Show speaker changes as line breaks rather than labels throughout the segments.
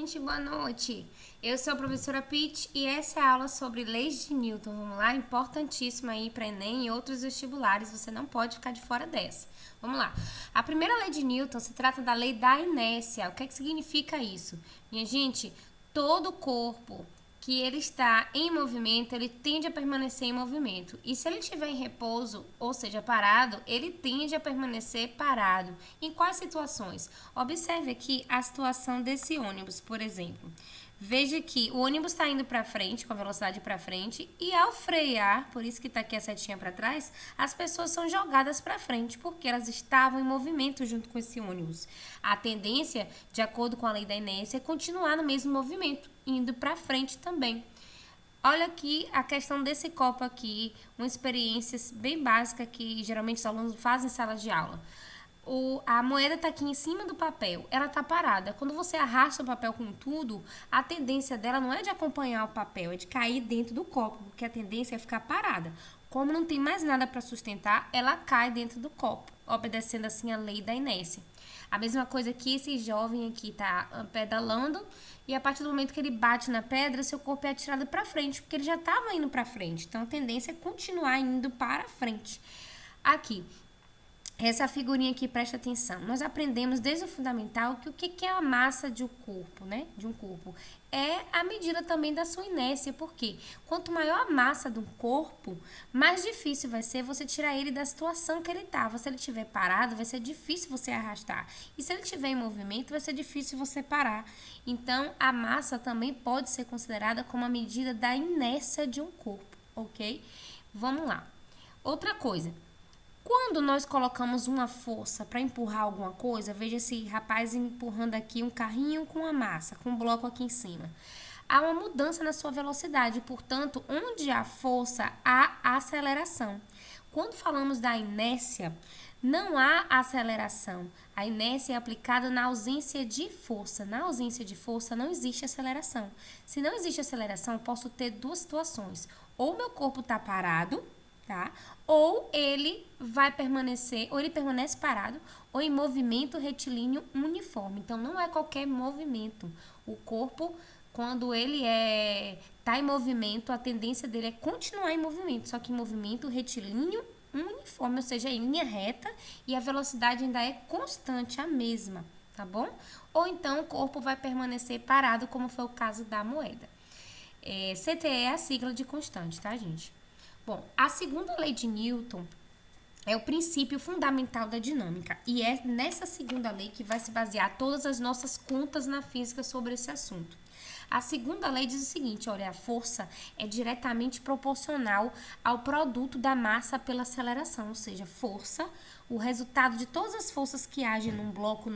gente, boa noite. Eu sou a professora Pitty e essa é a aula sobre leis de Newton. Vamos lá, importantíssima aí para Enem e outros vestibulares, você não pode ficar de fora dessa. Vamos lá. A primeira lei de Newton se trata da lei da inércia. O que é que significa isso? Minha gente, todo corpo que ele está em movimento, ele tende a permanecer em movimento. E se ele estiver em repouso, ou seja, parado, ele tende a permanecer parado. Em quais situações? Observe aqui a situação desse ônibus, por exemplo. Veja que o ônibus está indo para frente, com a velocidade para frente, e ao frear, por isso que está aqui a setinha para trás, as pessoas são jogadas para frente, porque elas estavam em movimento junto com esse ônibus. A tendência, de acordo com a lei da inércia, é continuar no mesmo movimento, indo para frente também. Olha aqui a questão desse copo aqui, uma experiência bem básica que geralmente os alunos fazem em sala de aula. A moeda está aqui em cima do papel, ela está parada. Quando você arrasta o papel com tudo, a tendência dela não é de acompanhar o papel, é de cair dentro do copo, porque a tendência é ficar parada. Como não tem mais nada para sustentar, ela cai dentro do copo, obedecendo assim a lei da inércia. A mesma coisa que esse jovem aqui está pedalando e a partir do momento que ele bate na pedra, seu corpo é atirado para frente, porque ele já estava indo para frente. Então a tendência é continuar indo para frente. Aqui. Essa figurinha aqui, presta atenção. Nós aprendemos desde o fundamental que o que é a massa de um corpo, né? De um corpo. É a medida também da sua inércia. Por quê? Quanto maior a massa de um corpo, mais difícil vai ser você tirar ele da situação que ele estava. Se ele estiver parado, vai ser difícil você arrastar. E se ele estiver em movimento, vai ser difícil você parar. Então, a massa também pode ser considerada como a medida da inércia de um corpo, ok? Vamos lá. Outra coisa. Quando nós colocamos uma força para empurrar alguma coisa, veja esse rapaz empurrando aqui um carrinho com a massa, com um bloco aqui em cima. Há uma mudança na sua velocidade, portanto, onde há força, há aceleração. Quando falamos da inércia, não há aceleração. A inércia é aplicada na ausência de força. Na ausência de força, não existe aceleração. Se não existe aceleração, eu posso ter duas situações. Ou meu corpo está parado, tá? Ou ele vai permanecer, ou ele permanece parado, ou em movimento retilíneo uniforme. Então, não é qualquer movimento. O corpo, quando ele tá em movimento, a tendência dele é continuar em movimento, só que em movimento retilíneo uniforme, ou seja, em linha reta, e a velocidade ainda é constante, a mesma, tá bom? Ou então, o corpo vai permanecer parado, como foi o caso da moeda. CTE é a sigla de constante, tá, gente? Bom, a segunda lei de Newton é o princípio fundamental da dinâmica e é nessa segunda lei que vai se basear todas as nossas contas na física sobre esse assunto. A segunda lei diz o seguinte, olha, a força é diretamente proporcional ao produto da massa pela aceleração, ou seja, força, o resultado de todas as forças que agem num bloco,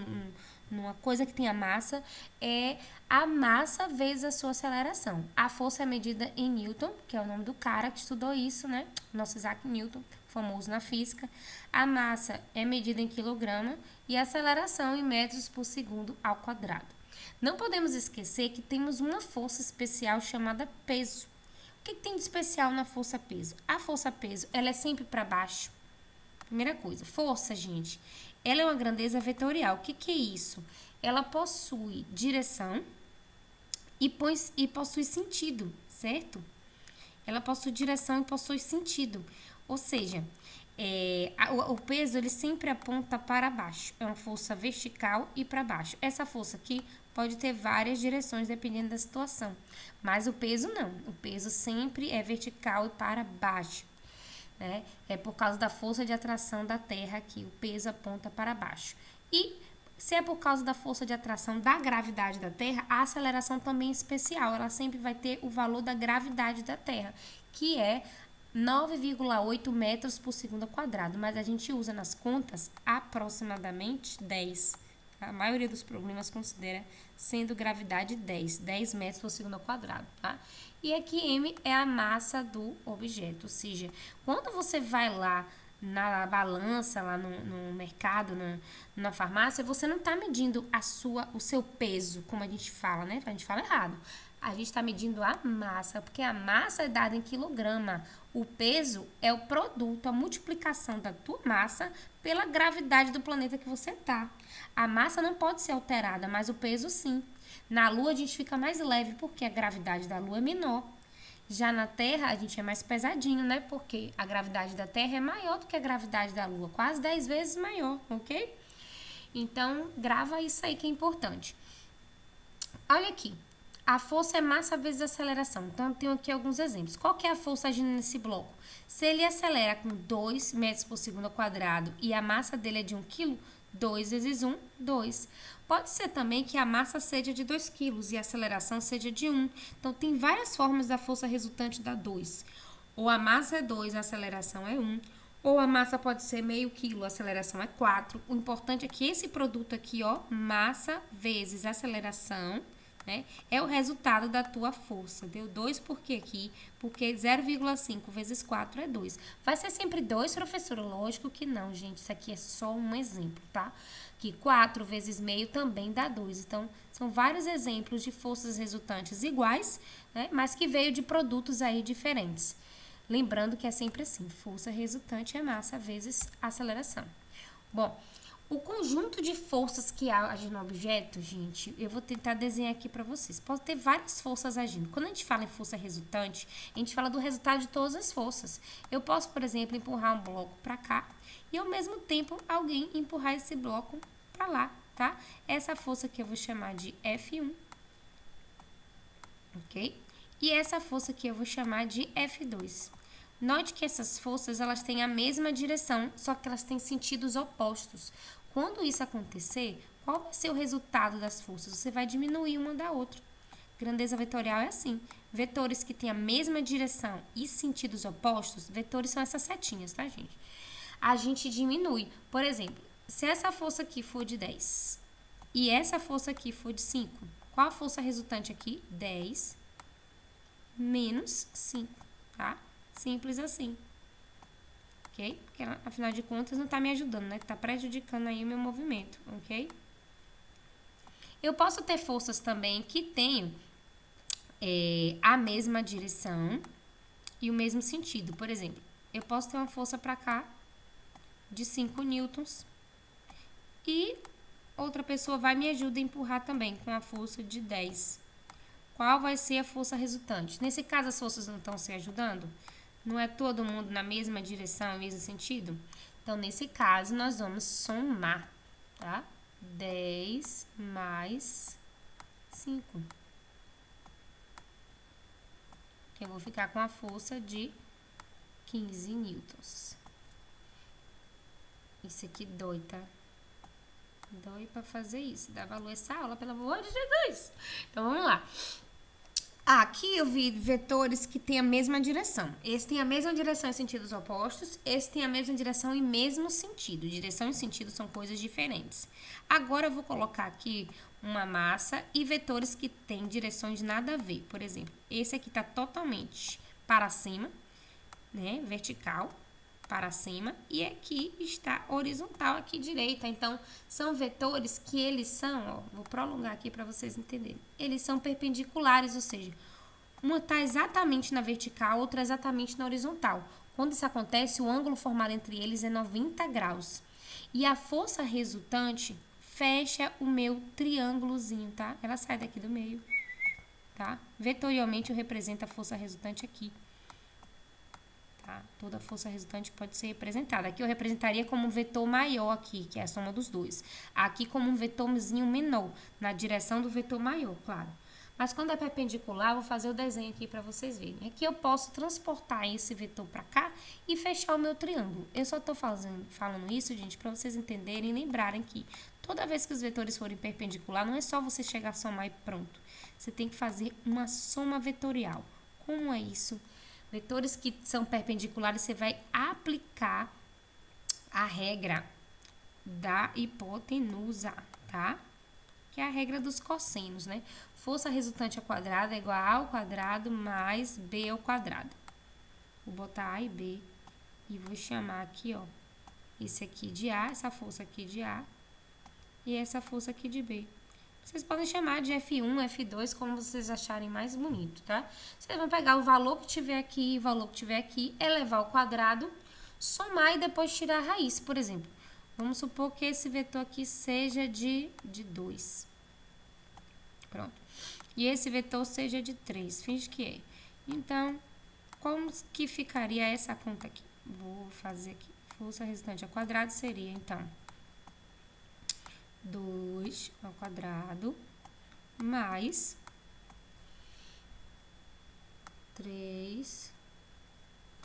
numa coisa que tem a massa, é a massa vezes a sua aceleração. A força é medida em Newton, que é o nome do cara que estudou isso, né? Nosso Isaac Newton, famoso na física. A massa é medida em quilograma e a aceleração em metros por segundo ao quadrado. Não podemos esquecer que temos uma força especial chamada peso. O que tem de especial na força peso? A força peso, ela é sempre para baixo. Primeira coisa, força, gente, ela é uma grandeza vetorial. O que é isso? Ela possui direção e possui sentido, certo? Ela possui direção e possui sentido. Ou seja, o peso ele sempre aponta para baixo. É uma força vertical e para baixo. Essa força aqui pode ter várias direções dependendo da situação. Mas o peso não. O peso sempre é vertical e para baixo. Né? É por causa da força de atração da Terra que o peso aponta para baixo. E se é por causa da força de atração da gravidade da Terra, a aceleração também é especial. Ela sempre vai ter o valor da gravidade da Terra, que é 9,8 metros por segundo ao quadrado. Mas a gente usa nas contas aproximadamente 10. A maioria dos problemas considera sendo gravidade 10 metros por segundo ao quadrado, tá? E aqui M é a massa do objeto, ou seja, quando você vai lá na balança, lá no mercado, na farmácia, você não está medindo o seu peso, como a gente fala, né? A gente fala errado. A gente está medindo a massa, porque a massa é dada em quilograma. O peso é o produto, a multiplicação da tua massa pela gravidade do planeta que você tá. A massa não pode ser alterada, mas o peso sim. Na Lua a gente fica mais leve porque a gravidade da Lua é menor. Já na Terra, a gente é mais pesadinho, né? Porque a gravidade da Terra é maior do que a gravidade da Lua, quase 10 vezes maior, ok? Então, grava isso aí que é importante. Olha aqui, a força é massa vezes aceleração. Então, eu tenho aqui alguns exemplos. Qual que é a força agindo nesse bloco? Se ele acelera com 2 metros por segundo ao quadrado e a massa dele é de 1 quilo, 2 vezes 1, 2. Pode ser também que a massa seja de 2 quilos e a aceleração seja de 1. Então, tem várias formas da força resultante dar 2. Ou a massa é 2, a aceleração é 1. Ou a massa pode ser meio quilo, a aceleração é 4. O importante é que esse produto aqui, ó, massa vezes aceleração, né, é o resultado da tua força. Deu 2 por quê aqui? Porque 0,5 vezes 4 é 2. Vai ser sempre 2, professora? Lógico que não, gente. Isso aqui é só um exemplo, tá? Que 4 vezes meio também dá 2. Então, são vários exemplos de forças resultantes iguais, né, mas que veio de produtos aí diferentes. Lembrando que é sempre assim, força resultante é massa vezes aceleração. Bom, o conjunto de forças que agem no objeto, gente, eu vou tentar desenhar aqui para vocês. Pode ter várias forças agindo. Quando a gente fala em força resultante, a gente fala do resultado de todas as forças. Eu posso, por exemplo, empurrar um bloco para cá e, ao mesmo tempo, alguém empurrar esse bloco para lá, tá? Essa força aqui eu vou chamar de F1, ok? E essa força aqui eu vou chamar de F2. Note que essas forças, elas têm a mesma direção, só que elas têm sentidos opostos. Quando isso acontecer, qual vai ser o resultado das forças? Você vai diminuir uma da outra. Grandeza vetorial é assim. Vetores que têm a mesma direção e sentidos opostos, vetores são essas setinhas, tá, gente? A gente diminui. Por exemplo, se essa força aqui for de 10 e essa força aqui for de 5, qual a força resultante aqui? 10 menos 5, tá? Simples assim. Ok? Porque, afinal de contas, não está me ajudando, né? Está prejudicando aí o meu movimento, ok? Eu posso ter forças também que tenham a mesma direção e o mesmo sentido. Por exemplo, eu posso ter uma força para cá de 5 newtons e outra pessoa vai me ajudar a empurrar também com a força de 10. Qual vai ser a força resultante? Nesse caso, as forças não estão se ajudando? Não é todo mundo na mesma direção, mesmo sentido? Então, nesse caso, nós vamos somar, tá? 10 mais 5. Eu vou ficar com a força de 15 newtons. Isso aqui dói, tá? Dói pra fazer isso. Dá valor a essa aula, pelo amor de Jesus. Então, vamos lá. Aqui eu vi vetores que têm a mesma direção. Esse tem a mesma direção em sentidos opostos, esse tem a mesma direção em mesmo sentido. Direção e sentido são coisas diferentes. Agora eu vou colocar aqui uma massa e vetores que têm direções nada a ver. Por exemplo, esse aqui está totalmente para cima, né? Vertical, para cima, e aqui está horizontal, aqui direita. Então, são vetores que eles são, ó, vou prolongar aqui para vocês entenderem. Eles são perpendiculares, ou seja, uma está exatamente na vertical, outra exatamente na horizontal. Quando isso acontece, o ângulo formado entre eles é 90 graus. E a força resultante fecha o meu triângulozinho, tá? Ela sai daqui do meio, tá? Vetorialmente eu represento a força resultante aqui. Tá? Toda força resultante pode ser representada. Aqui eu representaria como um vetor maior aqui, que é a soma dos dois. Aqui como um vetorzinho menor, na direção do vetor maior, claro. Mas quando é perpendicular, eu vou fazer o desenho aqui para vocês verem. Aqui eu posso transportar esse vetor para cá e fechar o meu triângulo. Eu só estou falando isso, gente, para vocês entenderem e lembrarem que toda vez que os vetores forem perpendicular, não é só você chegar a somar e pronto. Você tem que fazer uma soma vetorial. Como é isso? Vetores que são perpendiculares, você vai aplicar a regra da hipotenusa, tá? Que é a regra dos cossenos, né? Força resultante ao quadrado é igual a ao quadrado mais b ao quadrado. Vou botar a e b e vou chamar aqui, ó, esse aqui de a, essa força aqui de a e essa força aqui de b. Vocês podem chamar de F1, F2, como vocês acharem mais bonito, tá? Vocês vão pegar o valor que tiver aqui e o valor que tiver aqui, elevar ao quadrado, somar e depois tirar a raiz. Por exemplo, vamos supor que esse vetor aqui seja de 2. Pronto. E esse vetor seja de 3. Finge que é. Então, como que ficaria essa conta aqui? Vou fazer aqui. Força resultante ao quadrado seria, então, 2 ao quadrado mais 3.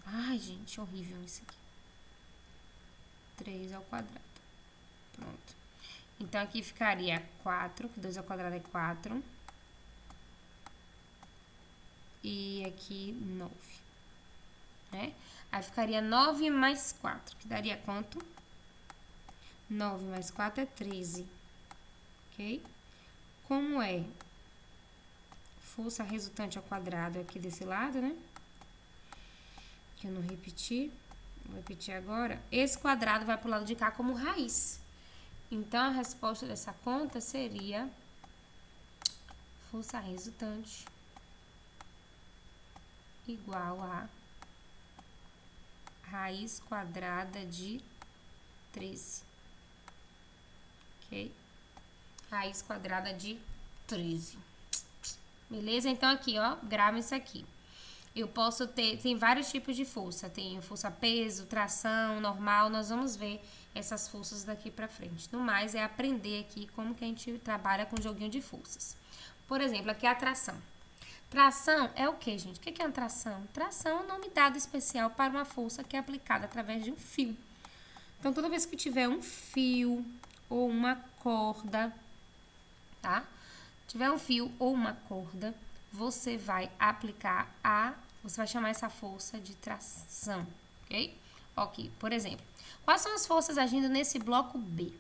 Ai, gente, horrível isso aqui. 3 ao quadrado. Pronto. Então, aqui ficaria 4, que 2 ao quadrado é 4. E aqui 9. Né? Aí ficaria 9 mais 4, que daria quanto? 9 mais 4 é 13. Ok? Como é força resultante ao quadrado aqui desse lado, né? Que eu não repeti. Vou repetir agora. Esse quadrado vai pro lado de cá como raiz. Então, a resposta dessa conta seria força resultante igual a raiz quadrada de 13. Ok? Raiz quadrada de 13. Beleza? Então, aqui, ó, grava isso aqui. Eu posso ter, tem vários tipos de força. Tem força peso, tração, normal. Nós vamos ver essas forças daqui pra frente. No mais, é aprender aqui como que a gente trabalha com joguinho de forças. Por exemplo, aqui é a tração. Tração é o que, gente? O que é uma tração? Tração é um nome dado especial para uma força que é aplicada através de um fio. Então, toda vez que tiver um fio ou uma corda, tá? Tiver um fio ou uma corda, você vai você vai chamar essa força de tração, ok? Ok, por exemplo, quais são as forças agindo nesse bloco B?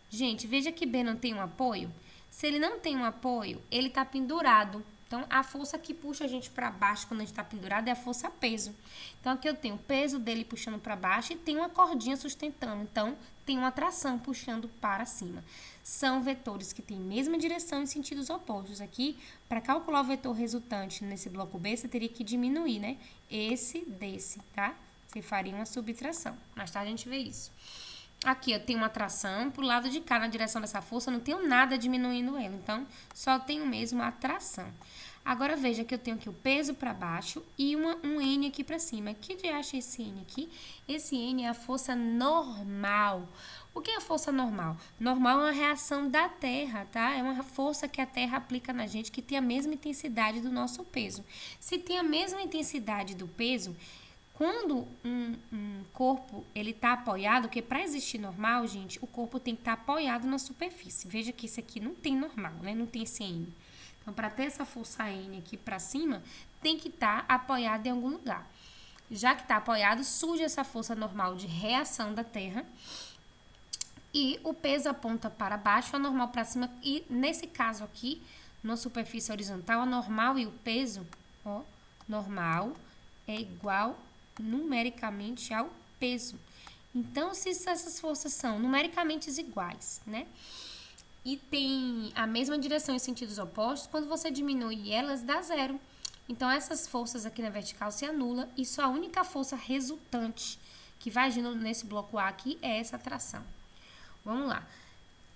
Gente, veja que B não tem um apoio. Se ele não tem um apoio, ele está pendurado. Então, a força que puxa a gente para baixo quando a gente está pendurado é a força peso. Então, aqui eu tenho o peso dele puxando para baixo e tem uma cordinha sustentando. Então, tem uma tração puxando para cima. São vetores que têm mesma direção em sentidos opostos. Aqui, para calcular o vetor resultante nesse bloco B, você teria que diminuir, né? Esse desse, tá? Você faria uma subtração. Mais tarde a gente vê isso. Aqui eu tenho uma tração pro lado de cá na direção dessa força, não tenho nada diminuindo ela, então só tenho mesmo a tração. Agora veja que eu tenho aqui o peso para baixo e um N aqui para cima. Que de acha esse N aqui? Esse N é a força normal. O que é a força normal? Normal é uma reação da Terra, tá? É uma força que a Terra aplica na gente que tem a mesma intensidade do nosso peso. Se tem a mesma intensidade do peso, quando um corpo ele está apoiado, porque para existir normal, gente, o corpo tem que estar apoiado na superfície. Veja que isso aqui não tem normal, né? Não tem esse N. Então, para ter essa força N aqui para cima, tem que estar apoiado em algum lugar. Já que está apoiado, surge essa força normal de reação da Terra. E o peso aponta para baixo, a normal para cima. E nesse caso aqui, na superfície horizontal, a normal e o peso, ó, normal é igual numericamente ao peso. Então, se essas forças são numericamente iguais, né? E tem a mesma direção em sentidos opostos, quando você diminui elas, dá zero. Então, essas forças aqui na vertical se anulam e só a única força resultante que vai agindo nesse bloco A aqui é essa tração. Vamos lá.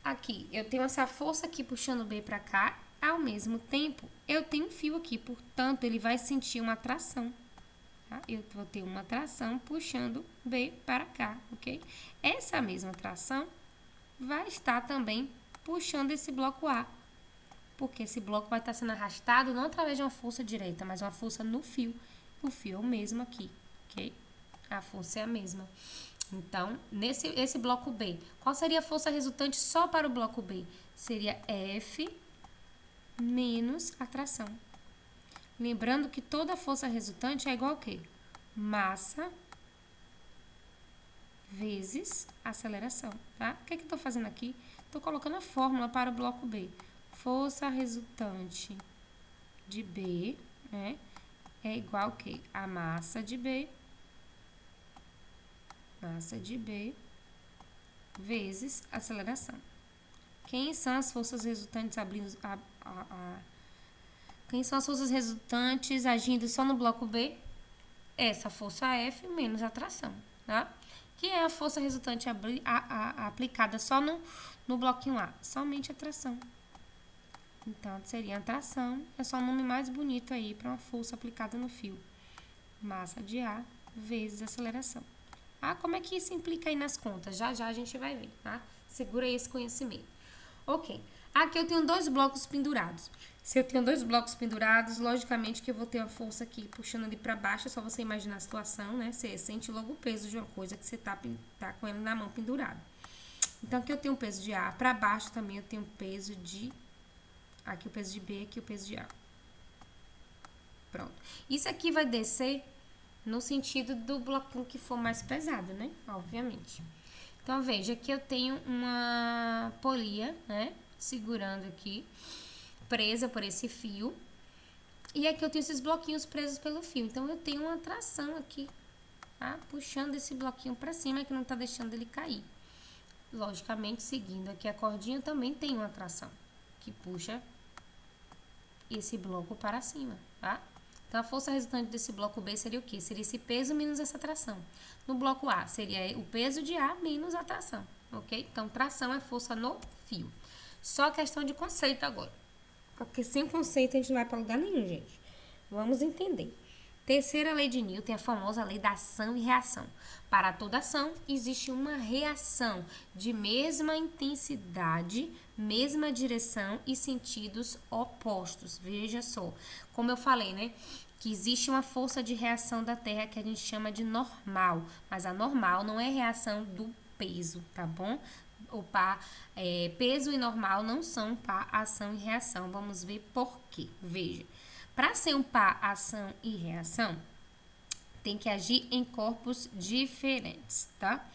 Aqui, eu tenho essa força aqui puxando B para cá, ao mesmo tempo, eu tenho um fio aqui, portanto, ele vai sentir uma tração. Tá? Eu vou ter uma tração puxando B para cá, ok? Essa mesma tração vai estar também puxando esse bloco A, porque esse bloco vai estar sendo arrastado não através de uma força direta, mas uma força no fio. O fio é o mesmo aqui, ok? A força é a mesma. Então, esse bloco B, qual seria a força resultante só para o bloco B? Seria F menos a tração. Lembrando que toda força resultante é igual a quê? Massa vezes aceleração, tá? O que eu estou fazendo aqui? Estou colocando a fórmula para o bloco B. Força resultante de B, né, é igual a quê? A massa de B vezes aceleração. Quem são as forças resultantes Quem são as forças resultantes agindo só no bloco B? Essa força F menos a tração, tá? Que é a força resultante aplicada só no bloquinho A? Somente a tração. Então, seria a tração, é só o nome mais bonito aí para uma força aplicada no fio. Massa de ar vezes aceleração. Ah, como é que isso implica aí nas contas? Já já a gente vai ver, tá? Segura aí esse conhecimento. Ok. Aqui eu tenho 2 blocos pendurados. Se eu tenho 2 blocos pendurados, logicamente que eu vou ter uma força aqui puxando ali para baixo. É só você imaginar a situação, né? Você sente logo o peso de uma coisa que você tá com ele na mão pendurado. Então, aqui eu tenho um peso de A. Para baixo também eu tenho peso de... Aqui o peso de B, aqui o peso de A. Pronto. Isso aqui vai descer no sentido do bloquinho que for mais pesado, né? Obviamente. Então, veja, aqui eu tenho uma polia, né? Segurando aqui, presa por esse fio. E aqui eu tenho esses bloquinhos presos pelo fio. Então, eu tenho uma tração aqui, tá? Puxando esse bloquinho pra cima, que não tá deixando ele cair. Logicamente, seguindo aqui a cordinha, também tem uma tração que puxa esse bloco para cima, tá? Então, a força resultante desse bloco B seria o quê? Seria esse peso menos essa tração. No bloco A, seria o peso de A menos a tração, ok? Então, tração é força no fio. Só questão de conceito agora. Porque sem conceito a gente não vai para lugar nenhum, gente. Vamos entender. Terceira lei de Newton é a famosa lei da ação e reação. Para toda ação, existe uma reação de mesma intensidade, mesma direção e sentidos opostos. Veja só, como eu falei, né? Que existe uma força de reação da Terra que a gente chama de normal. Mas a normal não é reação do peso, tá bom? Peso e normal não são par, ação e reação. Vamos ver por quê. Veja. Para ser um par ação e reação, tem que agir em corpos diferentes, tá?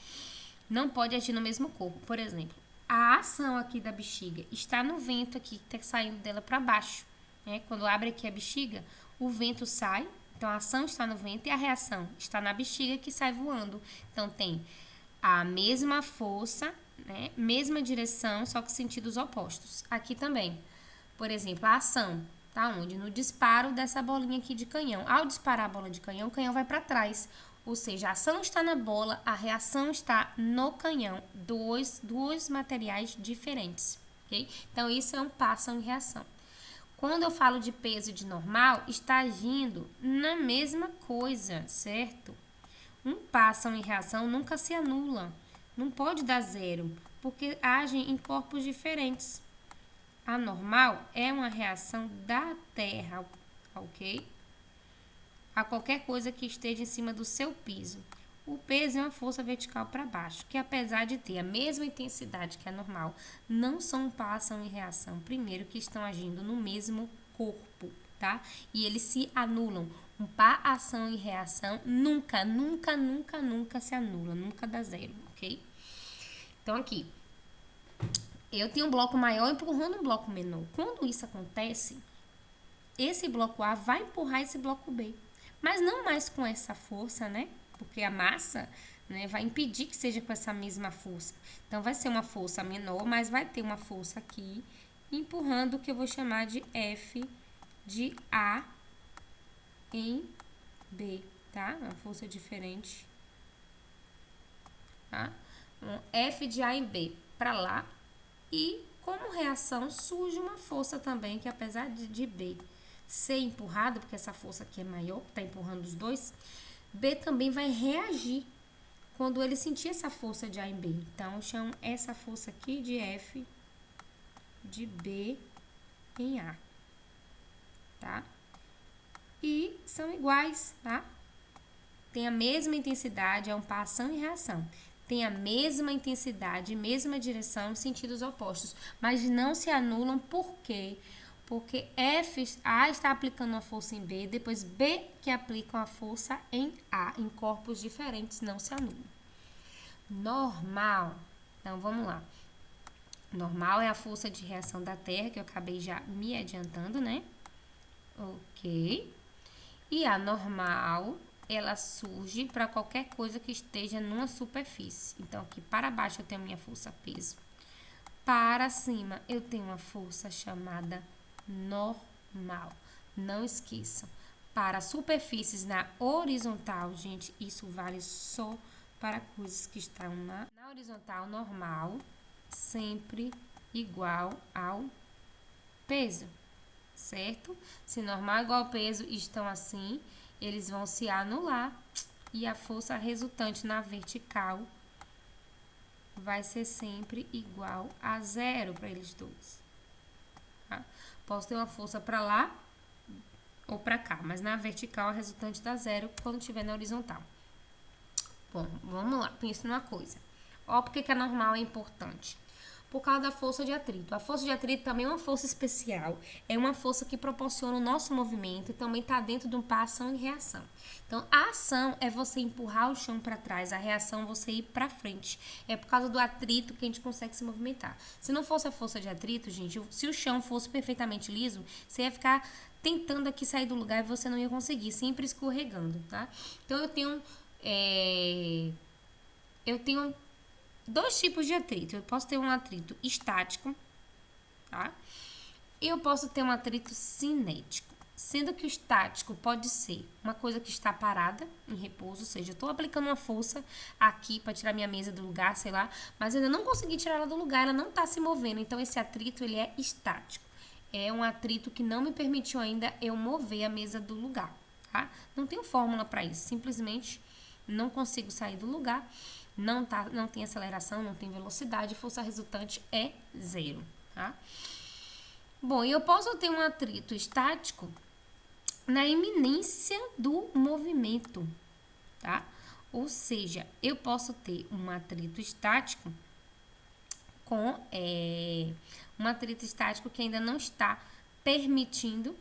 Não pode agir no mesmo corpo. Por exemplo, a ação aqui da bexiga está no vento aqui, que está saindo dela para baixo, né? Quando abre aqui a bexiga, o vento sai, então a ação está no vento e a reação está na bexiga que sai voando. Então, tem a mesma força, né? Mesma direção, só que sentidos opostos. Aqui também, por exemplo, a ação... Tá onde? No disparo dessa bolinha aqui de canhão. Ao disparar a bola de canhão, o canhão vai para trás. Ou seja, a ação está na bola, a reação está no canhão. Dois materiais diferentes, ok? Então, isso é um par ação e reação. Quando eu falo de peso e de normal, está agindo na mesma coisa, certo? Um par ação e reação nunca se anula. Não pode dar zero, porque agem em corpos diferentes. A normal é uma reação da Terra, ok? A qualquer coisa que esteja em cima do seu piso. O peso é uma força vertical para baixo, que apesar de ter a mesma intensidade que a normal, não são par, ação e reação. Primeiro, que estão agindo no mesmo corpo, tá? E eles se anulam. Um par, ação e reação nunca se anula, nunca dá zero, ok? Então, aqui... Eu tenho um bloco maior empurrando um bloco menor. Quando isso acontece, esse bloco A vai empurrar esse bloco B. Mas não mais com essa força, né? Porque a massa, né, vai impedir que seja com essa mesma força. Então, vai ser uma força menor, mas vai ter uma força aqui empurrando o que eu vou chamar de F de A em B, tá? Uma força diferente, tá? F de A em B para lá. E, como reação, surge uma força também, que apesar de B ser empurrado, porque essa força aqui é maior, que está empurrando os dois, B também vai reagir quando ele sentir essa força de A em B. Então, eu chamo essa força aqui de F de B em A, tá? E são iguais, tá? Tem a mesma intensidade, é um par ação e reação. Tem a mesma intensidade, mesma direção, sentidos opostos, mas não se anulam. Por quê? Porque A está aplicando uma força em B, depois B que aplica uma força em A, em corpos diferentes, não se anulam. Normal. Então, vamos lá. Normal é a força de reação da Terra, que eu acabei já me adiantando, né? Ok. E a normal... ela surge para qualquer coisa que esteja numa superfície. Então, aqui para baixo eu tenho a minha força peso. para cima, eu tenho uma força chamada normal. Não esqueçam. Para superfícies na horizontal, gente, isso vale só para coisas que estão na horizontal normal, sempre igual ao peso, certo? Se normal igual ao peso estão assim, eles vão se anular e a força resultante na vertical vai ser sempre igual a zero para eles dois. Tá? Posso ter uma força para lá ou para cá, mas na vertical a resultante dá zero quando estiver na horizontal. Bom, vamos lá, pense numa coisa. Ó, por que a normal é importante? Por causa da força de atrito. A força de atrito também é uma força especial, é uma força que proporciona o nosso movimento e também está dentro de um par ação e reação. Então, a ação é você empurrar o chão para trás, a reação é você ir para frente. É por causa do atrito que a gente consegue se movimentar. Se não fosse a força de atrito, gente, se o chão fosse perfeitamente liso, você ia ficar tentando aqui sair do lugar e você não ia conseguir, sempre escorregando, tá? Então, eu tenho dois tipos de atrito. Eu posso ter um atrito estático, tá? E eu posso ter um atrito cinético. Sendo que o estático pode ser uma coisa que está parada, em repouso, ou seja, eu estou aplicando uma força aqui para tirar minha mesa do lugar, sei lá, mas eu ainda não consegui tirar ela do lugar, ela não está se movendo. Então, esse atrito, ele é estático. É um atrito que não me permitiu ainda eu mover a mesa do lugar, tá? Não tenho fórmula para isso, simplesmente não consigo sair do lugar. Não tem aceleração, não tem velocidade, força resultante é zero, tá? Bom, e eu posso ter um atrito estático na iminência do movimento, tá? Ou seja, eu posso ter um atrito estático com um atrito estático que ainda não está permitindo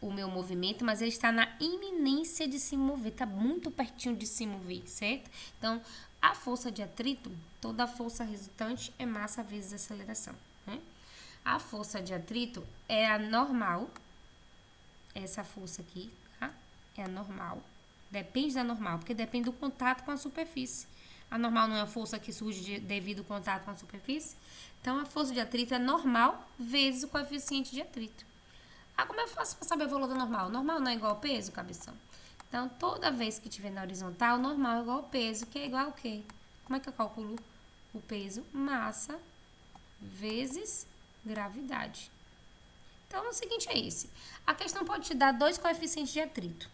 o meu movimento, mas ele está na iminência de se mover, está muito pertinho de se mover, certo? Então, a força de atrito, toda a força resultante é massa vezes aceleração, né? A força de atrito é a normal, essa força aqui, tá? É a normal. Depende da normal, porque depende do contato com a superfície. A normal não é a força que surge devido ao contato com a superfície? Então, a força de atrito é normal vezes o coeficiente de atrito. Ah, como eu faço para saber o valor da normal? Normal não é igual ao peso, cabeção? Então, toda vez que estiver na horizontal, normal é igual ao peso, que é igual ao quê? Como é que eu calculo o peso? Massa vezes gravidade. Então, o seguinte é esse. A questão pode te dar dois coeficientes de atrito.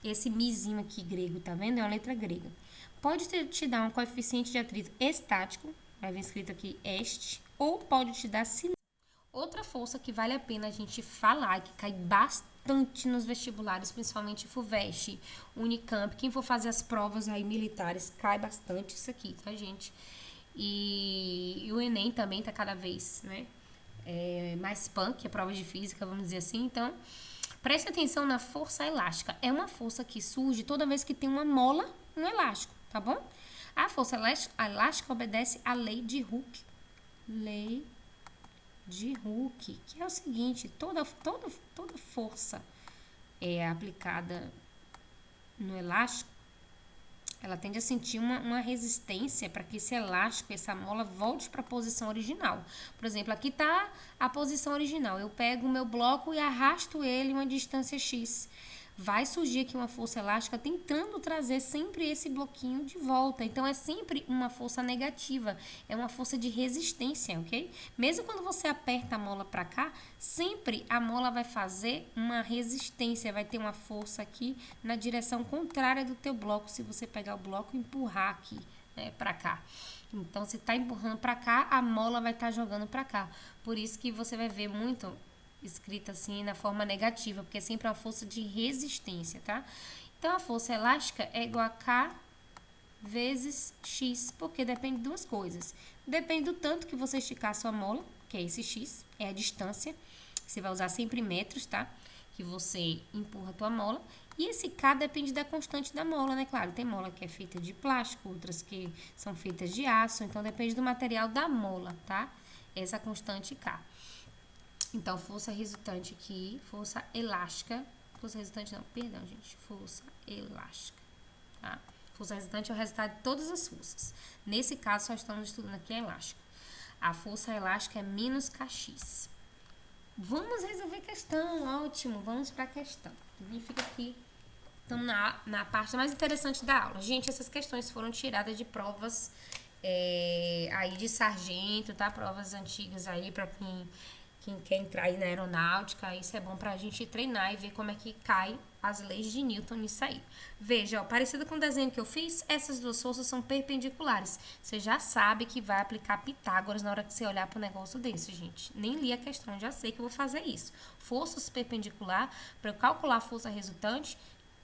Esse mizinho aqui grego, tá vendo? É uma letra grega. Pode te dar um coeficiente de atrito estático, vai vir escrito aqui este, ou pode te dar cinético. Outra força que vale a pena a gente falar, que cai bastante nos vestibulares, principalmente FUVEST, Unicamp, quem for fazer as provas aí militares, cai bastante isso aqui, tá, gente? E o Enem também tá cada vez, né, mais punk, a prova de física, vamos dizer assim. Então, preste atenção na força elástica. É uma força que surge toda vez que tem uma mola no elástico, tá bom? A força elástica obedece à lei de Hooke. Lei de Hooke, que é o seguinte, toda força aplicada no elástico, ela tende a sentir uma resistência para que esse elástico, essa mola, volte para a posição original. Por exemplo, aqui está a posição original. Eu pego o meu bloco e arrasto ele uma distância X. Vai surgir aqui uma força elástica tentando trazer sempre esse bloquinho de volta. Então, é sempre uma força negativa. É uma força de resistência, ok? Mesmo quando você aperta a mola para cá, sempre a mola vai fazer uma resistência. Vai ter uma força aqui na direção contrária do teu bloco, se você pegar o bloco e empurrar aqui, né, para cá. Então, se está empurrando para cá, a mola vai estar jogando para cá. Por isso que você vai ver muito escrita assim na forma negativa, porque é sempre uma força de resistência, tá? Então, a força elástica é igual a K vezes X, porque depende de duas coisas. Depende do tanto que você esticar a sua mola, que é esse X, é a distância. Você vai usar sempre metros, tá? Que você empurra a tua mola. E esse K depende da constante da mola, né? Claro, tem mola que é feita de plástico, outras que são feitas de aço. Então, depende do material da mola, tá? Essa constante K. Então, força resultante aqui, força elástica. Força resultante não, perdão, gente. Força elástica, tá? Força resultante é o resultado de todas as forças. Nesse caso, só estamos estudando aqui a elástica. A força elástica é menos kx. Vamos resolver a questão, ótimo, vamos para a questão. Significa que estamos na parte mais interessante da aula. Gente, essas questões foram tiradas de provas aí de sargento, tá? Provas antigas aí para quem quer entrar aí na aeronáutica. Isso é bom pra gente treinar e ver como é que cai as leis de Newton nisso aí. Veja, ó, parecido com o desenho que eu fiz, essas duas forças são perpendiculares. Você já sabe que vai aplicar Pitágoras na hora que você olhar para um negócio desse, gente. Nem li a questão, já sei que eu vou fazer isso. Forças perpendicular, para eu calcular a força resultante,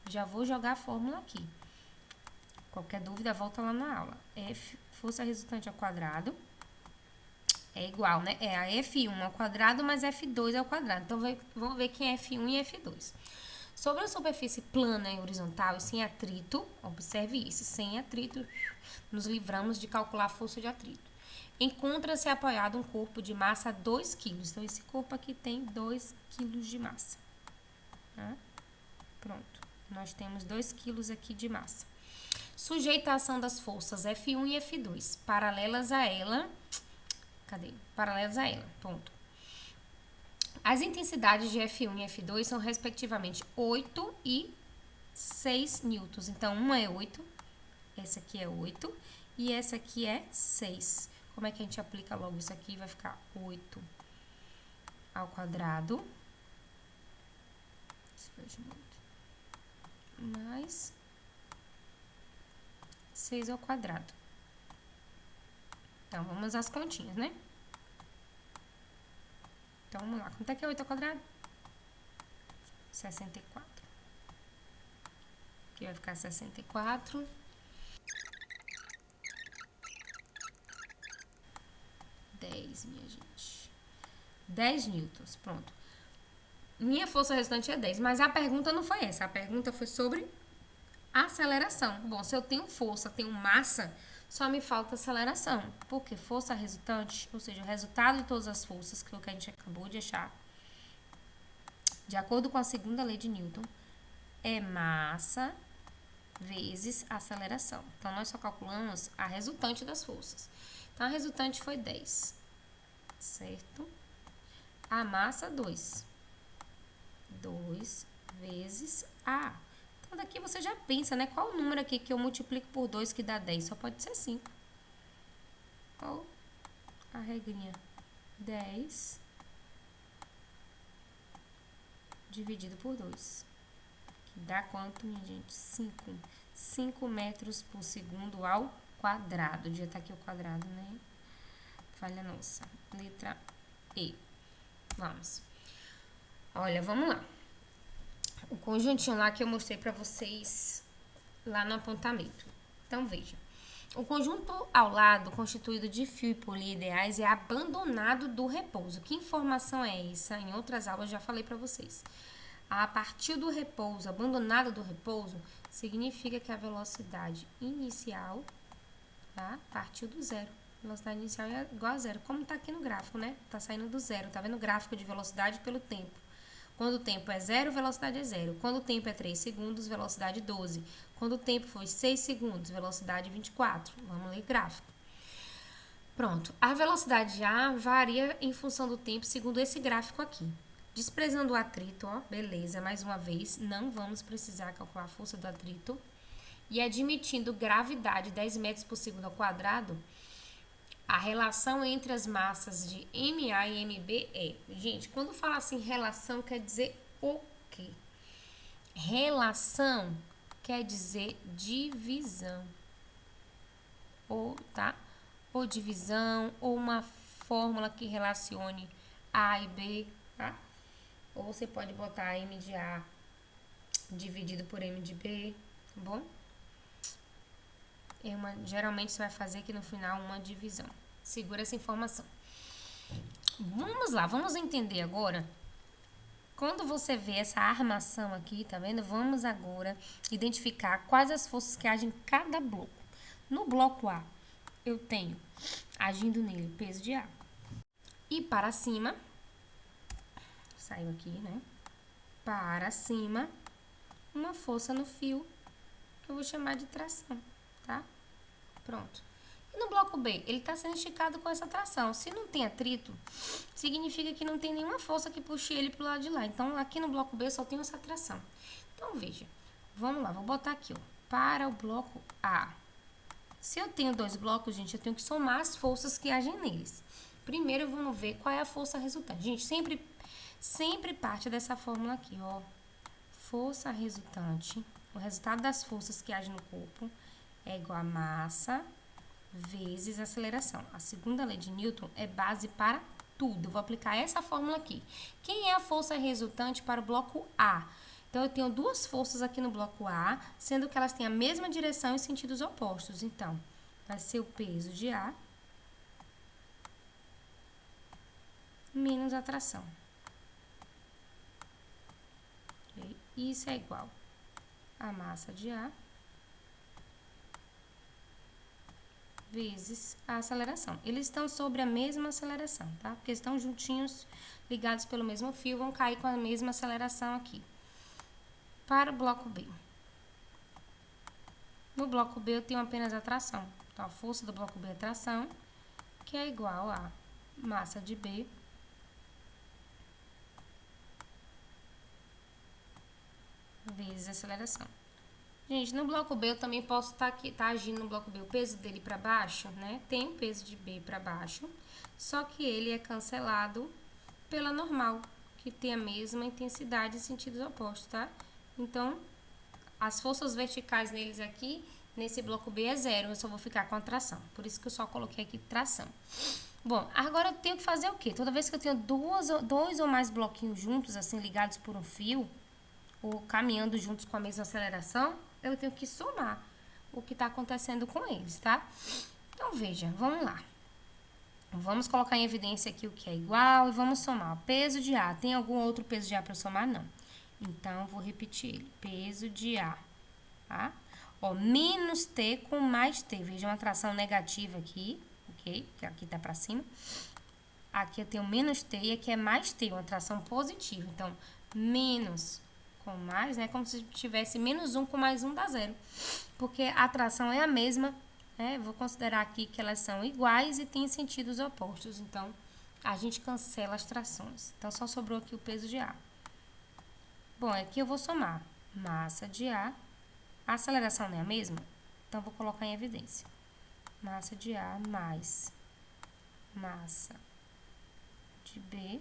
já vou jogar a fórmula aqui. Qualquer dúvida, volta lá na aula. F, força resultante ao quadrado, é igual, né? É a F1 ao quadrado mais F2 ao quadrado. Então, vamos ver quem é F1 e F2. Sobre a superfície plana e horizontal e sem atrito, observe isso, sem atrito, nos livramos de calcular a força de atrito. Encontra-se apoiado um corpo de massa 2 kg. Então, esse corpo aqui tem 2 kg de massa. Tá? Pronto. Nós temos 2 kg aqui de massa. Sujeita a ação das forças F1 e F2, paralelas a ela. Cadê? Paralelas a ela. Ponto. As intensidades de F1 e F2 são, respectivamente, 8 e 6 newtons. Então, uma é 8, essa aqui é 8 e essa aqui é 6. Como é que a gente aplica logo isso aqui? Vai ficar 8 ao quadrado. Mais 6 ao quadrado. Então, vamos às continhas, né? Então, vamos lá. Quanto é que é 8 ao quadrado? 64. Aqui vai ficar 64. 10, minha gente. 10 newtons, pronto. Minha força resultante é 10, mas a pergunta não foi essa. A pergunta foi sobre aceleração. Bom, se eu tenho força, tenho massa, só me falta aceleração. Porque força resultante, ou seja, o resultado de todas as forças, que é o que a gente acabou de achar, de acordo com a segunda lei de Newton, é massa vezes aceleração. Então, nós só calculamos a resultante das forças. Então, a resultante foi 10, certo? A massa, 2. 2 vezes A. Então, daqui você já pensa, né? Qual o número aqui que eu multiplico por 2 que dá 10? Só pode ser 5. Ou a regrinha 10 dividido por 2. Que dá quanto, minha gente? 5. 5 metros por segundo ao quadrado. Devia estar aqui o quadrado, né? Falha nossa. Letra E. Vamos. Olha, vamos lá. O conjuntinho lá que eu mostrei pra vocês lá no apontamento. Então, veja. O conjunto ao lado, constituído de fio e polia ideais, é abandonado do repouso. Que informação é essa? Em outras aulas já falei pra vocês. A partir do repouso, abandonado do repouso, significa que a velocidade inicial, tá, partiu do zero. Velocidade inicial é igual a zero, como tá aqui no gráfico, né? Tá saindo do zero, tá vendo o gráfico de velocidade pelo tempo. Quando o tempo é 0, velocidade é 0. Quando o tempo é 3 segundos, velocidade 12. Quando o tempo foi 6 segundos, velocidade 24. Vamos ler gráfico. Pronto. A velocidade A varia em função do tempo, segundo esse gráfico aqui. Desprezando o atrito, ó, beleza, mais uma vez, não vamos precisar calcular a força do atrito. E admitindo gravidade 10 metros por segundo ao quadrado, a relação entre as massas de MA e MB é... Gente, quando fala assim relação, quer dizer o quê? Relação quer dizer divisão. Ou, tá? Ou divisão, ou uma fórmula que relacione A e B, tá? Ou você pode botar M de A dividido por M de B, tá bom? Geralmente você vai fazer aqui no final uma divisão. Segura essa informação. Vamos lá, vamos entender agora. Quando você vê essa armação aqui, tá vendo? Vamos agora identificar quais as forças que agem em cada bloco. No bloco A, eu tenho, agindo nele, peso de A. E para cima, saiu aqui, né? Para cima, uma força no fio, que eu vou chamar de tração, tá? Pronto. E no bloco B, ele está sendo esticado com essa tração. Se não tem atrito, significa que não tem nenhuma força que puxe ele para o lado de lá. Então, aqui no bloco B só tem essa tração. Então, veja, vamos lá, vou botar aqui, ó, para o bloco A. Se eu tenho dois blocos, gente, eu tenho que somar as forças que agem neles. Primeiro, vamos ver qual é a força resultante. Gente, sempre parte dessa fórmula aqui, ó. Força resultante, o resultado das forças que agem no corpo é igual a massa vezes aceleração. A segunda lei de Newton é base para tudo. Eu vou aplicar essa fórmula aqui. Quem é a força resultante para o bloco A? Então, eu tenho duas forças aqui no bloco A, sendo que elas têm a mesma direção em sentidos opostos. Então, vai ser o peso de A menos a tração. Okay? Isso é igual a massa de A vezes a aceleração. Eles estão sobre a mesma aceleração, tá? Porque estão juntinhos, ligados pelo mesmo fio, vão cair com a mesma aceleração aqui. Para o bloco B. No bloco B eu tenho apenas a tração. Então, a força do bloco B é a tração, que é igual a massa de B vezes a aceleração. Gente, no bloco B eu também posso estar agindo no bloco B o peso dele para baixo, né? Tem o peso de B para baixo, só que ele é cancelado pela normal, que tem a mesma intensidade em sentidos opostos, tá? Então, as forças verticais neles aqui, nesse bloco B é zero, eu só vou ficar com a tração. Por isso que eu só coloquei aqui tração. Bom, agora eu tenho que fazer o quê? Toda vez que eu tenho dois ou mais bloquinhos juntos, assim, ligados por um fio, ou caminhando juntos com a mesma aceleração, eu tenho que somar o que está acontecendo com eles, tá? Então, veja, vamos lá. Vamos colocar em evidência aqui o que é igual e vamos somar. O peso de A, tem algum outro peso de A para somar? Não. Então, eu vou repetir ele. Peso de A, tá? Ó, menos T com mais T. Veja uma tração negativa aqui, ok? Que aqui tá para cima. Aqui eu tenho menos T e aqui é mais T, uma tração positiva. Então, menos com mais, né? Como se tivesse menos 1 com mais 1 dá zero. Porque a tração é a mesma, né? Vou considerar aqui que elas são iguais e têm sentidos opostos. Então, a gente cancela as trações. Então, só sobrou aqui o peso de A. Bom, aqui eu vou somar massa de A. A aceleração não é a mesma? Então, vou colocar em evidência. Massa de A mais massa de B.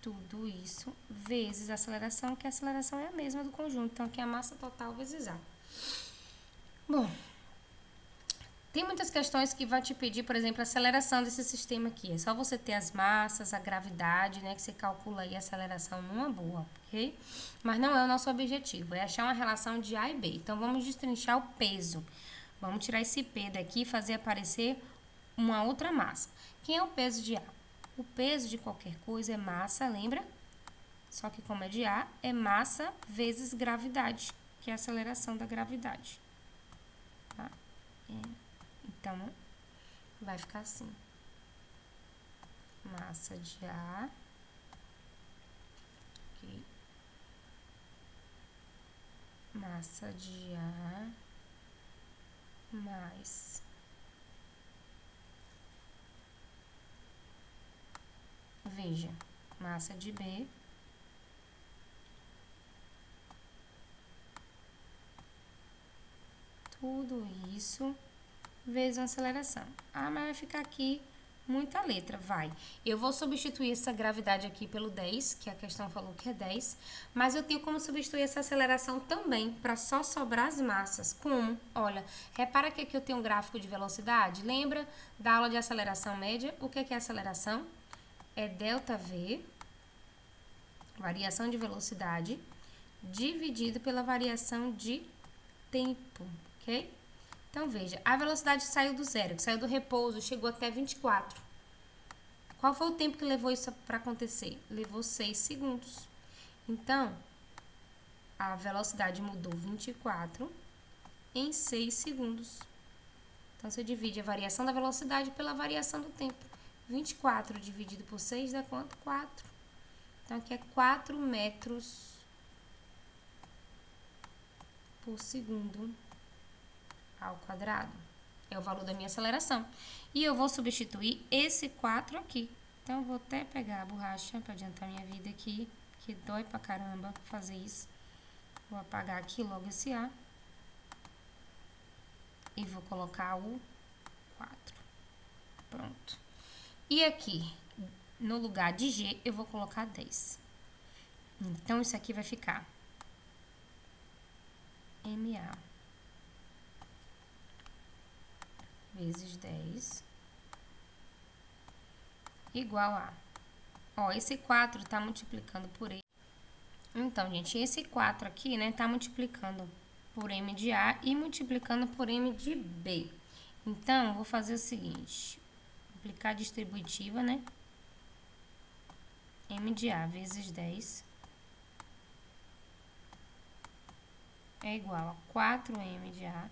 Tudo isso vezes a aceleração, que a aceleração é a mesma do conjunto. Então, aqui é a massa total vezes A. Bom, tem muitas questões que vai te pedir, por exemplo, a aceleração desse sistema aqui. É só você ter as massas, a gravidade, né? Que você calcula aí a aceleração numa boa, ok? Mas não é o nosso objetivo, é achar uma relação de A e B. Então, vamos destrinchar o peso. Vamos tirar esse P daqui e fazer aparecer uma outra massa. Quem é o peso de A? O peso de qualquer coisa é massa, lembra? Só que como é de A, é massa vezes gravidade, que é a aceleração da gravidade. Tá? Então, vai ficar assim. Massa de A. Ok. Massa de A mais veja, massa de B tudo isso vezes uma aceleração. Ah, mas vai ficar aqui muita letra, vai. Eu vou substituir essa gravidade aqui pelo 10, que a questão falou que é 10, mas eu tenho como substituir essa aceleração também, para só sobrar as massas. Como? Olha, repara que aqui eu tenho um gráfico de velocidade, lembra da aula de aceleração média? O que é aceleração? É ΔV, variação de velocidade, dividido pela variação de tempo, ok? Então, veja, a velocidade saiu do zero, que saiu do repouso, chegou até 24. Qual foi o tempo que levou isso para acontecer? Levou 6 segundos. Então, a velocidade mudou 24 em 6 segundos. Então, você divide a variação da velocidade pela variação do tempo. 24 dividido por 6 dá quanto? 4. Então, aqui é 4 metros por segundo ao quadrado. É o valor da minha aceleração. E eu vou substituir esse 4 aqui. Então, eu vou até pegar a borracha para adiantar minha vida aqui, que dói pra caramba fazer isso. Vou apagar aqui logo esse A. E vou colocar o 4. Pronto. E aqui, no lugar de G, eu vou colocar 10. Então, isso aqui vai ficar MA vezes 10 igual a... Ó, esse 4 tá multiplicando por E. Então, gente, esse 4 aqui, né, tá multiplicando por M de A e multiplicando por M de B. Então, eu vou fazer o seguinte. Aplicar a distributiva, né? M de A vezes 10 é igual a 4M de A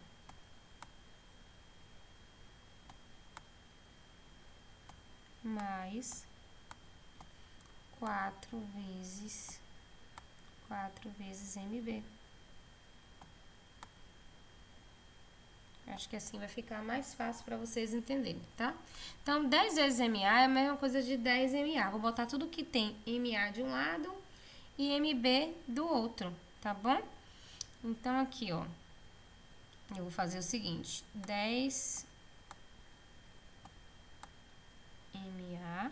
mais 4 vezes MB. Acho que assim vai ficar mais fácil para vocês entenderem, tá? Então, 10 vezes MA é a mesma coisa de 10 MA. Vou botar tudo que tem MA de um lado e MB do outro, tá bom? Então, aqui, ó, eu vou fazer o seguinte, 10 MA,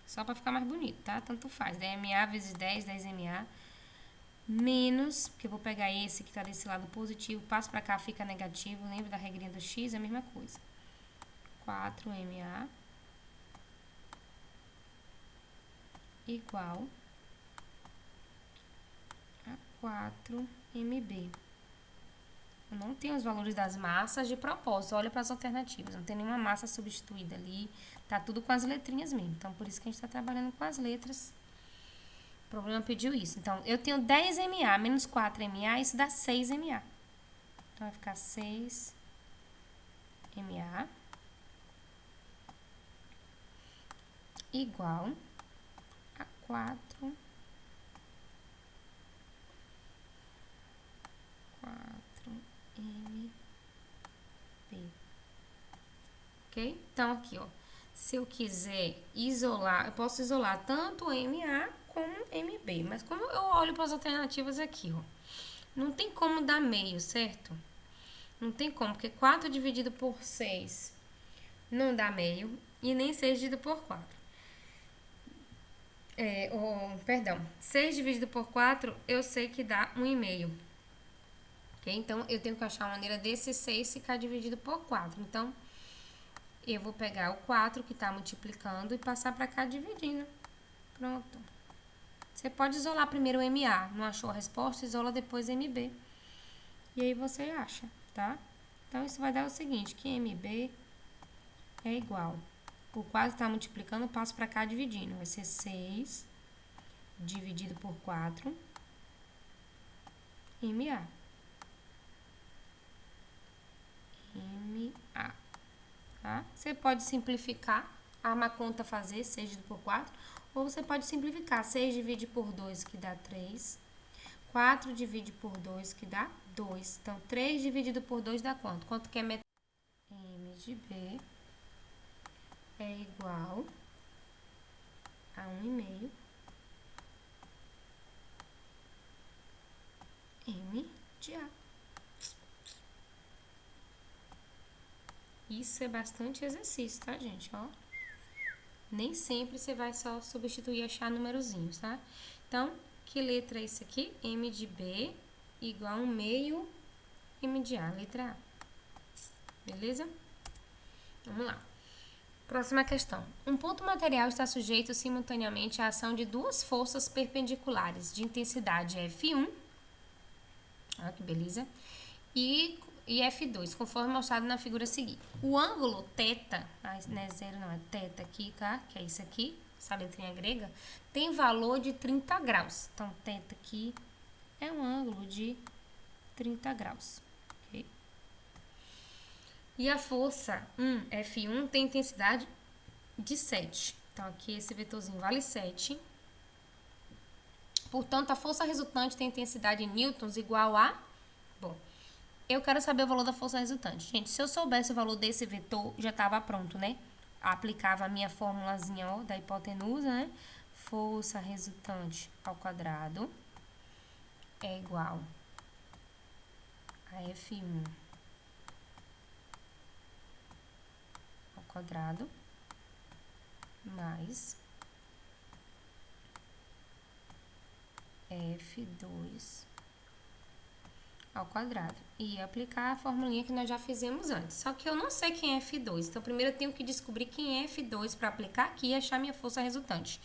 só para ficar mais bonito, tá? Tanto faz, 10 MA vezes 10, 10 MA, menos, porque eu vou pegar esse que tá desse lado positivo, passo para cá, fica negativo, lembra da regrinha do X? É a mesma coisa. 4MA igual a 4MB. Eu não tenho os valores das massas de propósito, olha para as alternativas, não tem nenhuma massa substituída ali, tá tudo com as letrinhas mesmo, então por isso que a gente tá trabalhando com as letras. O problema pediu isso. Então, eu tenho 10 MA menos 4 MA, isso dá 6 MA. Então, vai ficar 6 MA igual a 4 MB. Ok? Então, aqui, ó. Se eu quiser isolar, eu posso isolar tanto MA como MB. Mas como eu olho para as alternativas aqui, ó. Não tem como dar meio, certo? Não tem como, porque 4 dividido por 6 não dá meio. E nem 6 dividido por 4. Perdão, 6 dividido por 4, eu sei que dá 1,5. Ok? Então, eu tenho que achar uma maneira desse 6 ficar dividido por 4. Então, eu vou pegar o 4 que tá multiplicando e passar pra cá dividindo. Pronto. Você pode isolar primeiro o MA. Não achou a resposta? Isola depois MB. E aí você acha, tá? Então, isso vai dar o seguinte, que MB é igual. O 4 tá multiplicando, passo pra cá dividindo. Vai ser 6 dividido por 4 MA. MA. Tá? Você pode simplificar, a conta fazer 6 dividido por 4, ou você pode simplificar 6 divide por 2, que dá 3, 4 divide por 2, que dá 2. Então, 3 dividido por 2 dá quanto? Quanto que é metade? M de B é igual a 1,5 M de A. Isso é bastante exercício, tá, gente? Ó. Nem sempre você vai só substituir e achar numerozinhos, tá? Então, que letra é isso aqui? M de B igual a 1,5 M de A, letra A. Beleza? Vamos lá. Próxima questão. Um ponto material está sujeito simultaneamente à ação de duas forças perpendiculares de intensidade F1, olha que beleza, e F2, conforme mostrado na figura a seguir. O ângulo θ, não é zero não, é θ aqui, tá? Que é isso aqui, essa letrinha grega, tem valor de 30 graus. Então, θ aqui é um ângulo de 30 graus. Okay? E a força F1 tem intensidade de 7. Então, aqui esse vetorzinho vale 7. Portanto, a força resultante tem intensidade em newtons igual a... Bom, Eu quero saber o valor da força resultante. Gente, se eu soubesse o valor desse vetor, já estava pronto, né? Aplicava a minha formulazinha, ó, da hipotenusa, né? Força resultante ao quadrado é igual a F1 ao quadrado mais F2 ao quadrado. E aplicar a formulinha que nós já fizemos antes. Só que eu não sei quem é F2. Então, primeiro eu tenho que descobrir quem é F2 para aplicar aqui e achar minha força resultante.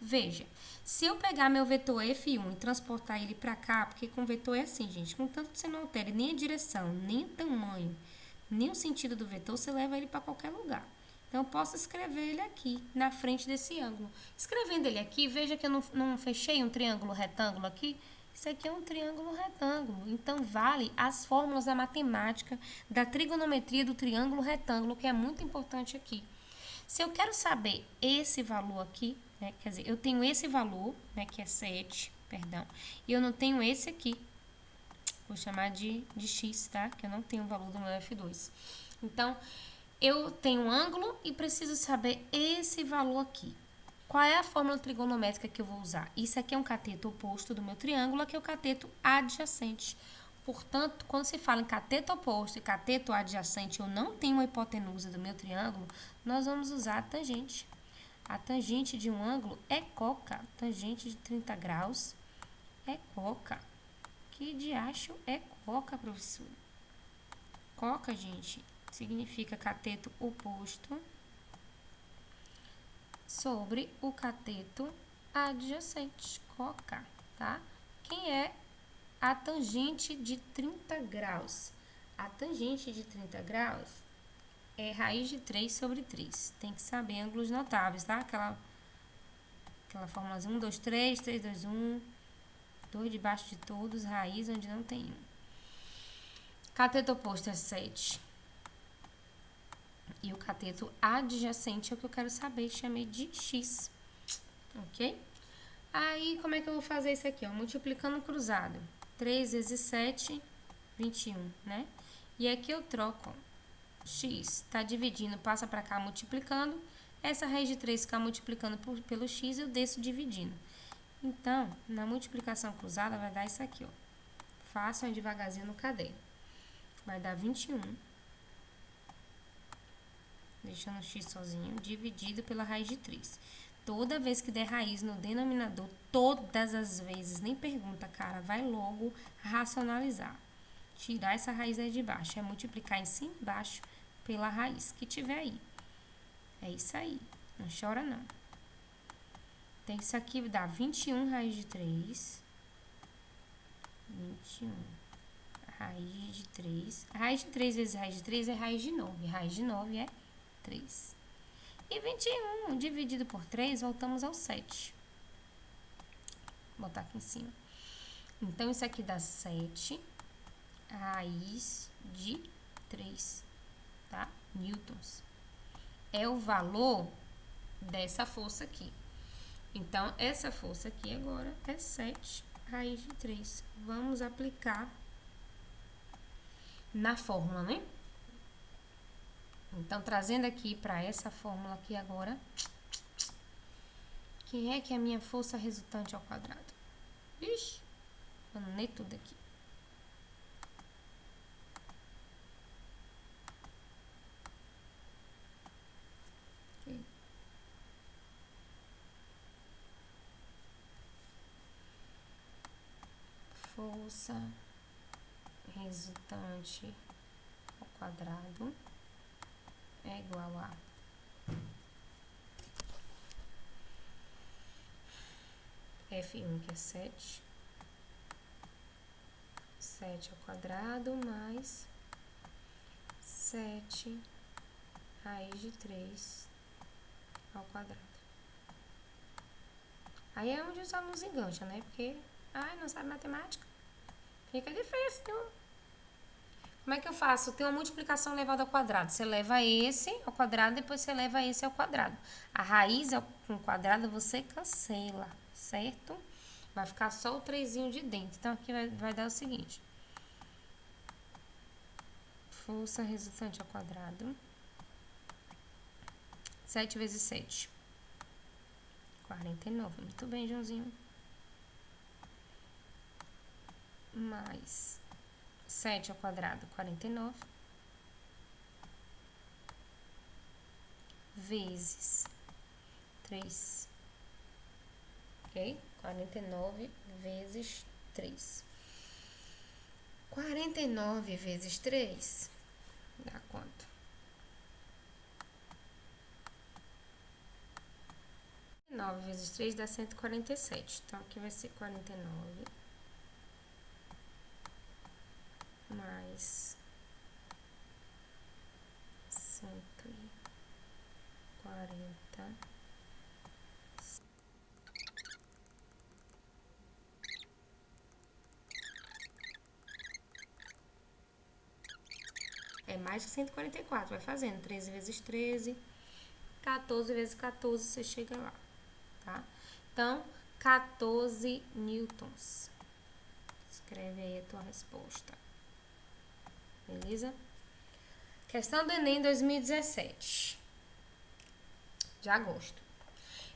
Veja, se eu pegar meu vetor F1 e transportar ele para cá, porque com vetor é assim, gente, contanto que você não altere nem a direção, nem o tamanho, nem o sentido do vetor, você leva ele para qualquer lugar. Então, eu posso escrever ele aqui, na frente desse ângulo. Escrevendo ele aqui, veja que eu não fechei um triângulo retângulo aqui. Isso aqui é um triângulo retângulo. Então, vale as fórmulas da matemática, da trigonometria do triângulo retângulo, que é muito importante aqui. Se eu quero saber esse valor aqui, né, quer dizer, eu tenho esse valor, né, que é 7, perdão, e eu não tenho esse aqui. Vou chamar de x, tá? Que eu não tenho o valor do meu F2. Então, eu tenho um ângulo e preciso saber esse valor aqui. Qual é a fórmula trigonométrica que eu vou usar? Isso aqui é um cateto oposto do meu triângulo, aqui é o cateto adjacente. Portanto, quando se fala em cateto oposto e cateto adjacente, eu não tenho a hipotenusa do meu triângulo, nós vamos usar a tangente. A tangente de um ângulo é coca. Tangente de 30 graus é coca. Que diacho é coca, professor? Coca, gente, significa cateto oposto sobre o cateto adjacente, coca, tá? Quem é a tangente de 30 graus? A tangente de 30 graus é raiz de 3 sobre 3. Tem que saber ângulos notáveis, tá? Aquela formulazinha 1, 2, 3, 3, 2, 1, 2 debaixo de todos, raiz onde não tem 1. Cateto oposto é 7. E o cateto adjacente é o que eu quero saber, chamei de x, ok? Aí, como é que eu vou fazer isso aqui, ó? Multiplicando cruzado. 3 vezes 7, 21, né? E aqui eu troco, x tá dividindo, passa pra cá multiplicando. Essa raiz de 3 ficar multiplicando pelo x, eu desço dividindo. Então, na multiplicação cruzada, vai dar isso aqui, ó. Façam devagarzinho no caderno. Vai dar 21. Deixando o x sozinho, dividido pela raiz de 3. Toda vez que der raiz no denominador, todas as vezes, nem pergunta, cara, vai logo racionalizar. Tirar essa raiz aí de baixo, é multiplicar em cima e embaixo pela raiz que tiver aí. É isso aí, não chora não. Então, isso aqui dá 21 raiz de 3. 21 raiz de 3. Raiz de 3 vezes raiz de 3 é raiz de 9. Raiz de 9 é 3. E 21 dividido por 3, voltamos ao 7. Vou botar aqui em cima. Então, isso aqui dá 7 raiz de 3, tá? Newtons. É o valor dessa força aqui. Então, essa força aqui agora é 7 raiz de 3. Vamos aplicar na fórmula, né? Então, trazendo aqui para essa fórmula aqui agora, quem é que é a minha força resultante ao quadrado? Ixi, anotei tudo aqui. Okay. Força resultante ao quadrado é igual a F1, que é 7. 7 ao quadrado mais 7 raiz de 3 ao quadrado. Aí é onde os alunos engancham, né? Porque, não sabe matemática. Fica difícil. Como é que eu faço? Tem uma multiplicação elevada ao quadrado. Você leva esse ao quadrado, depois você leva esse ao quadrado. A raiz com quadrado você cancela, certo? Vai ficar só o 3zinho de dentro. Então, aqui vai dar o seguinte. força resultante ao quadrado. 7 vezes 7. 49. Muito bem, Joãozinho. Mais 7 ao quadrado, 49. Vezes 3. Ok? 49 vezes 3. 49 vezes 3 dá quanto? 9 vezes 3 dá 147. Então, aqui vai ser 49 mais 140. É mais que 144. Vai fazendo 13 vezes 13. 14 vezes 14, você chega lá, tá? Então, 14 newtons. Escreve aí a tua resposta. Beleza? Questão do Enem 2017. De agosto.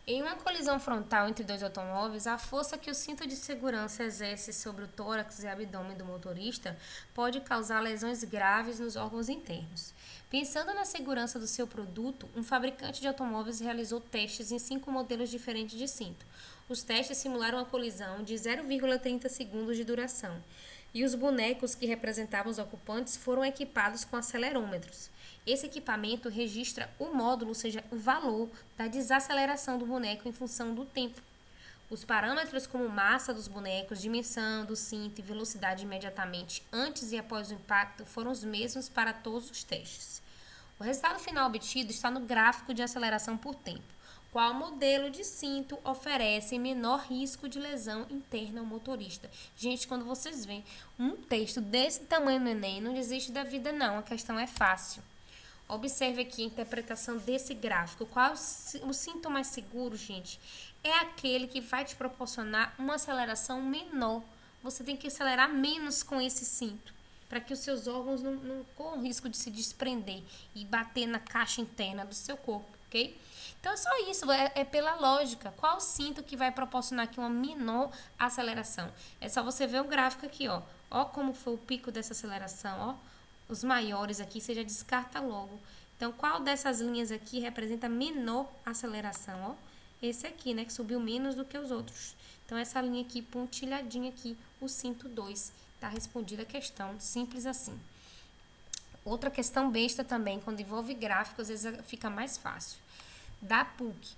Em uma colisão frontal entre dois automóveis, a força que o cinto de segurança exerce sobre o tórax e abdômen do motorista pode causar lesões graves nos órgãos internos. Pensando na segurança do seu produto, um fabricante de automóveis realizou testes em 5 modelos diferentes de cinto. Os testes simularam uma colisão de 0,30 segundos de duração, e os bonecos que representavam os ocupantes foram equipados com acelerômetros. Esse equipamento registra o módulo, ou seja, o valor da desaceleração do boneco em função do tempo. Os parâmetros como massa dos bonecos, dimensão do cinto e velocidade imediatamente antes e após o impacto foram os mesmos para todos os testes. O resultado final obtido está no gráfico de aceleração por tempo. Qual modelo de cinto oferece menor risco de lesão interna ao motorista? Gente, quando vocês veem um texto desse tamanho no Enem, não desiste da vida não, a questão é fácil. Observe aqui a interpretação desse gráfico. Qual o cinto mais seguro, gente? É aquele que vai te proporcionar uma aceleração menor. Você tem que acelerar menos com esse cinto, para que os seus órgãos não corram risco de se desprender e bater na caixa interna do seu corpo, ok? Então, é só isso, é pela lógica. Qual o cinto que vai proporcionar aqui uma menor aceleração? É só você ver o gráfico aqui, ó. Ó como foi o pico dessa aceleração, ó. Os maiores aqui, você já descarta logo. Então, qual dessas linhas aqui representa menor aceleração, ó? Esse aqui, né, que subiu menos do que os outros. Então, essa linha aqui, pontilhadinha aqui, o cinto 2. Tá respondida a questão, simples assim. Outra questão besta também, quando envolve gráfico, às vezes fica mais fácil. Da PUC.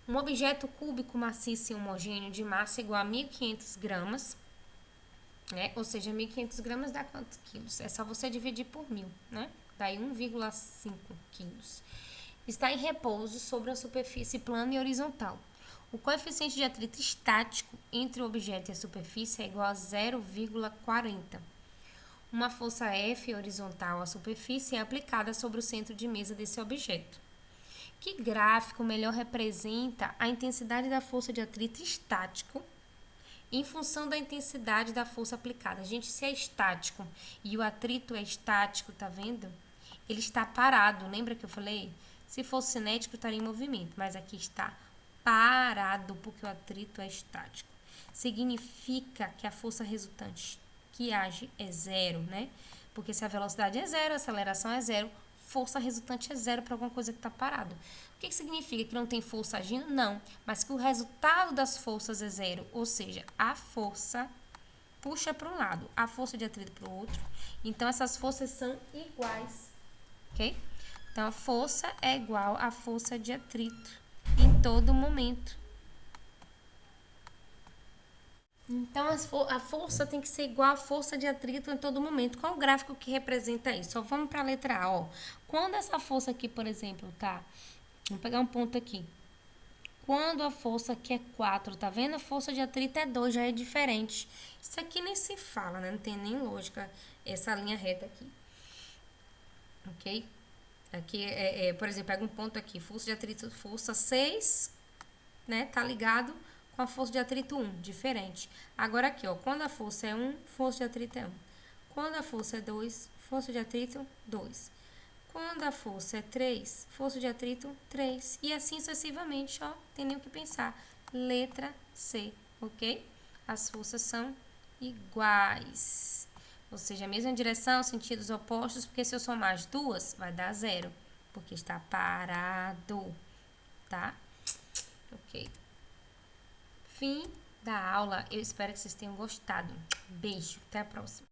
Um objeto cúbico maciço e homogêneo de massa igual a 1.500 gramas, né? Ou seja, 1.500 gramas dá quantos quilos? É só você dividir por 1.000, né? Daí 1,5 quilos. Está em repouso sobre a superfície plana e horizontal. O coeficiente de atrito estático entre o objeto e a superfície é igual a 0,40. Uma força F horizontal à superfície é aplicada sobre o centro de mesa desse objeto. Que gráfico melhor representa a intensidade da força de atrito estático em função da intensidade da força aplicada? Gente, se é estático e o atrito é estático, tá vendo? Ele está parado, lembra que eu falei? Se fosse cinético, estaria em movimento, mas aqui está parado, porque o atrito é estático. Significa que a força resultante que age é zero, né? Porque se a velocidade é zero, a aceleração é zero, força resultante é zero para alguma coisa que está parado. O que significa? Que não tem força agindo? Não, mas que o resultado das forças é zero, ou seja, a força puxa para um lado, a força de atrito para o outro. Então, essas forças são iguais, ok? Então, a força é igual à força de atrito em todo momento. Então, a força tem que ser igual à força de atrito em todo momento. Qual o gráfico que representa isso? Só vamos para a letra A, ó. Quando essa força aqui, por exemplo, tá... Vamos pegar um ponto aqui. Quando a força aqui é 4, tá vendo? A força de atrito é 2, já é diferente. Isso aqui nem se fala, né? Não tem nem lógica essa linha reta aqui. Ok? Aqui, por exemplo, pega um ponto aqui. Força de atrito, força 6, né? Tá ligado com a força de atrito 1, diferente. Agora aqui, ó, quando a força é 1, força de atrito é 1. Quando a força é 2, força de atrito, 2. Quando a força é 3, força de atrito, 3. E assim sucessivamente, ó, tem nem o que pensar. Letra C, ok? As forças são iguais. Ou seja, a mesma direção, sentidos opostos, porque se eu somar as duas, vai dar 0, porque está parado, tá? Ok. Fim da aula. Eu espero que vocês tenham gostado. Beijo, até a próxima.